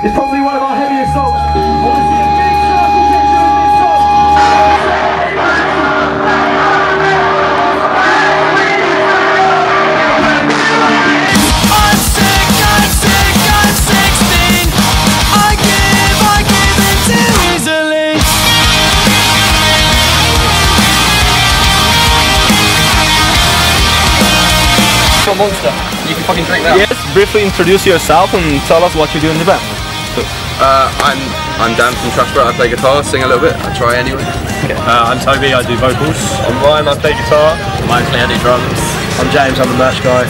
It's probably one of our heaviest songs. I want to see a big circle picture in this song. I'm sick, I'm 16. I give in too easily. A monster. You can fucking drink that. Yes, briefly introduce yourself and tell us what you do in the band. I'm Dan from Trashborough. I play guitar, sing a little bit. I try anyway. Okay. I'm Toby, I do vocals. I'm Ryan, I play guitar. I'm Clay, I do drums. I'm James, I'm the merch guy.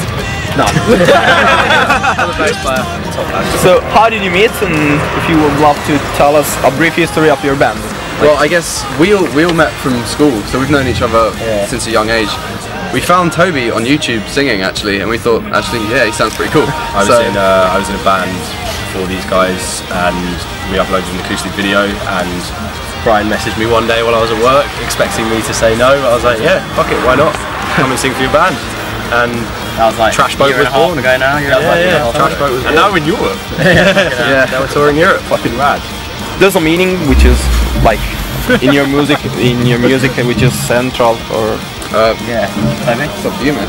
No. I'm a bass player. Top lad. So, how did you meet, and if you would love to tell us a brief history of your band? Well, I guess we all met from school, so we've known each other since a young age. We found Toby on YouTube singing actually, and we thought yeah, he sounds pretty cool. I was in a band before these guys, and we uploaded an acoustic video, and Brian messaged me one day while I was at work expecting me to say no. I was like, yeah, fuck it, why not? Come and sing for your band. And I was like, Trash Boat was born. Ago now. Trash Boat was born. And now we're in Europe. Yeah, now we're touring Europe. Fucking rad. There's a meaning which is like in your music, which is central, or yeah, maybe. It's up to you, man.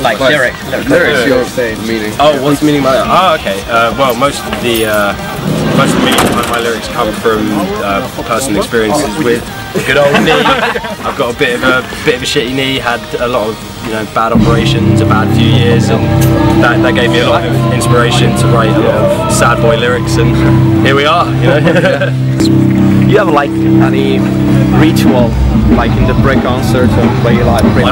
Like lyrics, you're saying meaning. Oh, what's the meaning by that? Oh, okay. Well, most of the meaning behind my lyrics come from personal experiences with good old knee. I've got a bit of a shitty knee. Had a lot of bad operations, a bad few years, and that gave me a lot of inspiration to write a lot of sad boy lyrics. And here we are. you have like any ritual, like in the break concert, where you like break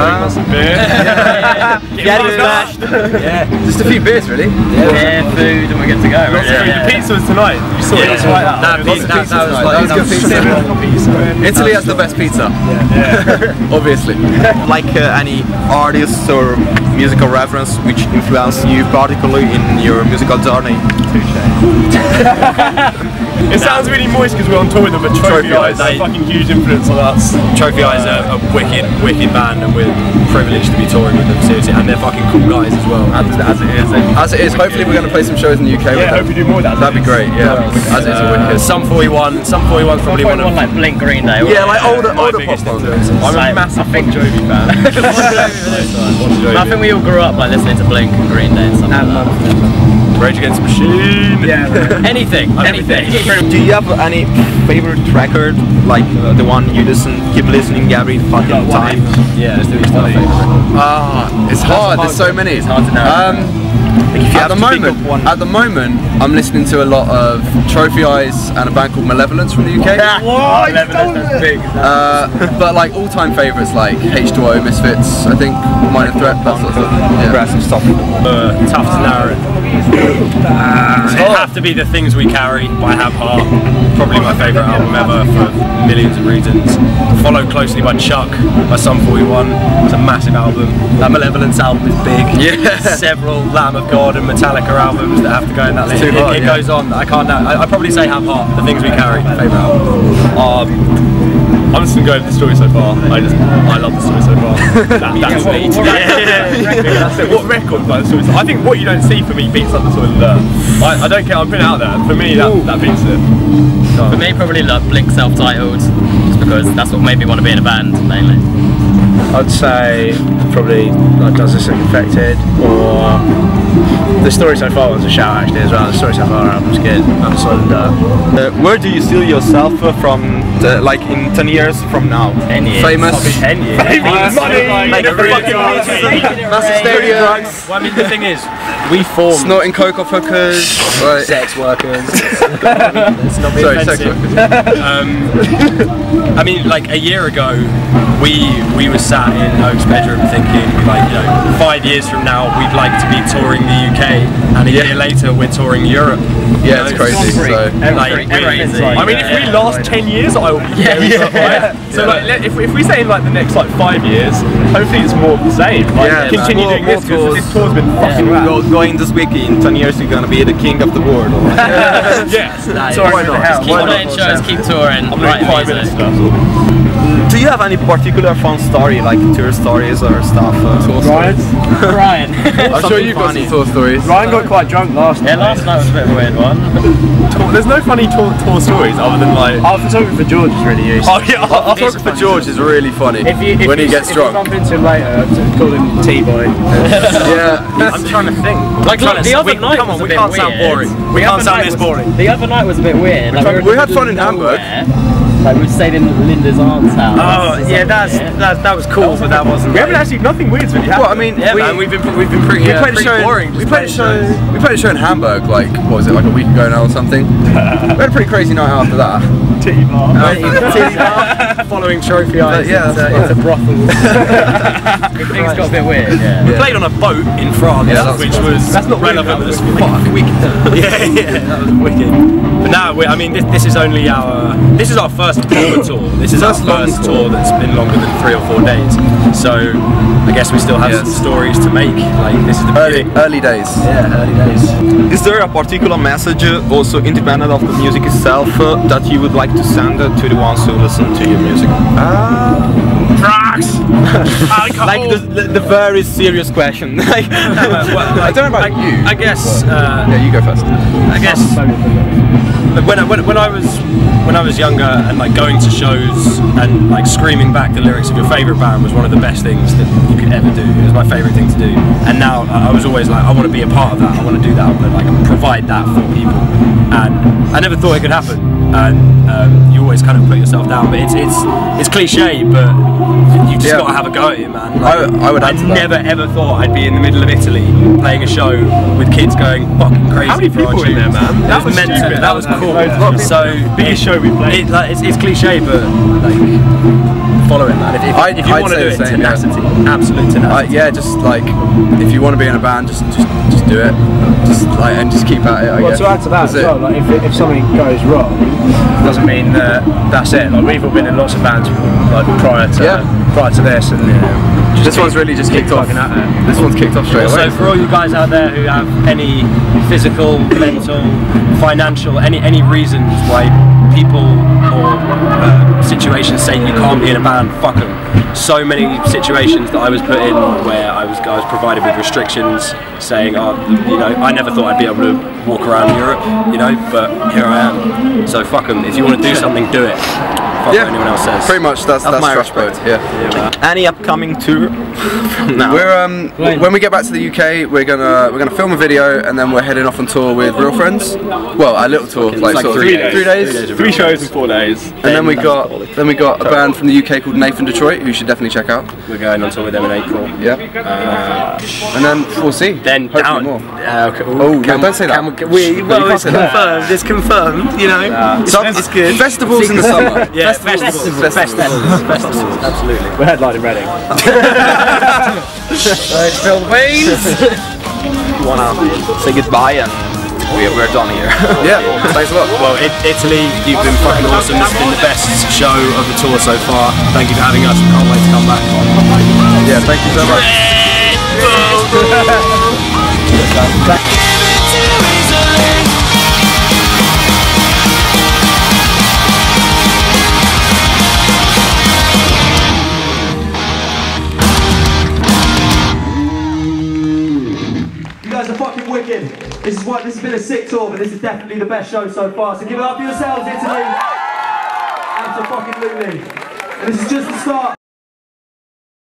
Getting smashed. Yeah, just a few beers really. Yeah, food, and we're good to go. The pizza was tonight. You saw it. That was good pizza. Italy has the best pizza. Yeah. Obviously. Like any artists or musical reference which influence you particularly in your musical journey? It sounds really moist because we're on tour with them, but Trophy Eyes are a fucking huge influence on us. Trophy Eyes are a wicked band, and we're privileged to be touring with them, seriously, and they're fucking cool guys as well. As it is. Hopefully we're going to play some shows in the UK with them. Hope we do more of that. That'd be great, yeah. As it is, wicked. Some 41's probably one of like Blink Green Day. Yeah, like older pop influences. I'm a massive Bon Jovi fan. I think we all grew up like listening to Blink and Green Day and stuff like that. Rage Against the Machine. Yeah. Anything. Do you have any favorite record, like the one you keep listening every fucking time? Yeah, it's the favorite. It's hard. There's so many. It's hard to know. At the moment, I'm listening to a lot of Trophy Eyes and a band called Malevolence from the UK. That's big. But like all-time favourites like H2O, Misfits, I think, Minor Threat, that sort of stuff. Aggressive stuff. Tough to narrow. It'd have to be The Things We Carry by Have Heart. Probably my favourite album ever for millions of reasons. Followed closely by Chuck by Sum 41. It's a massive album. That Malevolence album is big. Yeah. Several Lamb of God and Metallica albums that have to go in that list. It goes on. I can't now. I'd probably say Have Heart. The Things We Carry. Favourite album. I'm just gonna go with the story so far. I love the story so far. That's me. That's it. What record by the story? I think What You Don't See for me beats up the story. I don't care. I'm putting it out there. For me, that beats it. For me, probably like Blink self-titled, just because that's what made me want to be in a band mainly. I'd say probably like Does This Look Infected, or the Story So Far one's a shout actually as well. The Story So Far album's good. I'm solid where do you see yourself from, like in 10 years from now? 10 years. Famous. 10 years. Money. Like Massive stadiums. Well, I mean, the thing is, we formed Snorting coke off hookers. Right. sex workers. Let's not be offensive. Sex workers. I mean, like a year ago, we were sat in Oak's bedroom thinking, like, 5 years from now we'd like to be touring the UK, and a year later we're touring Europe. Yeah, it's crazy. So, I mean, if we last 10 years, I will be very surprised. So, like, if we say in like the next 5 years, hopefully it's more of the same. Continue doing this because this tour's been fucking rad. Going this week in 10 years, you're gonna be the king of the world. Yeah. Why not? Keep playing shows, keep touring, writing music. tour. Do you have any particular fun story, like tour stories or stuff? Ryan. I'm sure you've got some tour stories. Ryan got quite drunk last night. Yeah, last night was a bit of a weird one. There's no funny tour stories other than like. Our photographer for George is really useful. Oh yeah, Our photographer George is really funny when he gets If drunk. you bump into him later, call him T-boy. Yeah. I'm trying to think. Like, look, the other night come on, was a we bit can't sound weird. boring. We can't sound this boring. The other night was a bit weird. Like, We had fun in Hamburg. Like we stayed in Linda's aunt's house. Oh yeah, that was cool, but that wasn't. We haven't actually, nothing weird's really happened. Well, I mean, we've been pretty we played a show. boring. We played a show in Hamburg, like what was it, like a week ago now or something. We had a pretty crazy night after that. Titty bar. Following trophy eyes. Yeah, It's a brothel. Things got a bit weird. Yeah. We played on a boat in France, Yeah, that was which cool. was relevant as fuck. Yeah, that was wicked. But now, I mean, this is only this is our first proper tour. This is our first tour that's been longer than 3 or 4 days. So I guess we still have some stories to make. Like this is the beginning. Early days. Yeah, early days. Is there a particular message, also independent of the music itself, that you would like to send to the ones who listen to your music? Drugs. Like the very serious question. Like, I don't know about you. I guess. Yeah, you go first. I guess. When I was younger and like going to shows and like screaming back the lyrics of your favourite band was one of the best things that you could ever do. It was my favourite thing to do. And now I was always like, I want to be a part of that. I want to do that. I want to like provide that for people. And I never thought it could happen. And you always kind of put yourself down. But it's cliche, but you just got to have a go at it, man. Like, I would add to that. never ever thought I'd be in the middle of Italy playing a show with kids going fucking crazy. How many for our people in there, tunes. man? That was mental. stupid. That was cool. So Biggest show we played. it's cliche, but like follow it, man. If you I'd want to say do the it, same, yeah. tenacity, absolute tenacity. Yeah, just like if you want to be in a band, just do it. Just keep at it. I guess. To add to that That's as well, like if something goes wrong, doesn't mean that that's it. Like we've all been in lots of bands like prior to this, and This one's really just kicked off. fucking at it. This one's kicked off straight away. So for all you guys out there who have any physical, mental, financial, any reasons why people or situations say you can't be in a band, fuck them. So many situations that I was put in where I was provided with restrictions, saying, oh, you know, I never thought I'd be able to walk around Europe, you know, but here I am. So fuck them. If you want to do something, do it. Fuck what anyone else says. Pretty much. That's my Strasbourg. Yeah. Any upcoming tour from now? We're when we get back to the UK, we're gonna film a video and then we're heading off on tour with Real Friends. Well, a little tour, like sort of 3 days. 3 days. 3 shows in 4 days. And then we got a band from the UK called Nathan Detroit, who you should definitely check out. We're going on tour with them in April. Yeah. And then we'll see. Then hopefully down. more. Okay. Oh, no, don't say that. It's confirmed. It's confirmed. You know, It's good. Festivals in the summer. Yeah, festivals. Absolutely. We're headlining Reading. Let's fill the veins. You wanna say goodbye and we're done here. Yeah. Thanks a lot. Well, Italy, you've been fucking awesome. This has been the best show of the tour so far. Thank you for having us. We can't wait to come back. Yeah. Thank you so much. You guys are fucking wicked. This has been a sick tour, but this is definitely the best show so far. So give it up for yourselves, Italy. Absolutely. And this is just the start.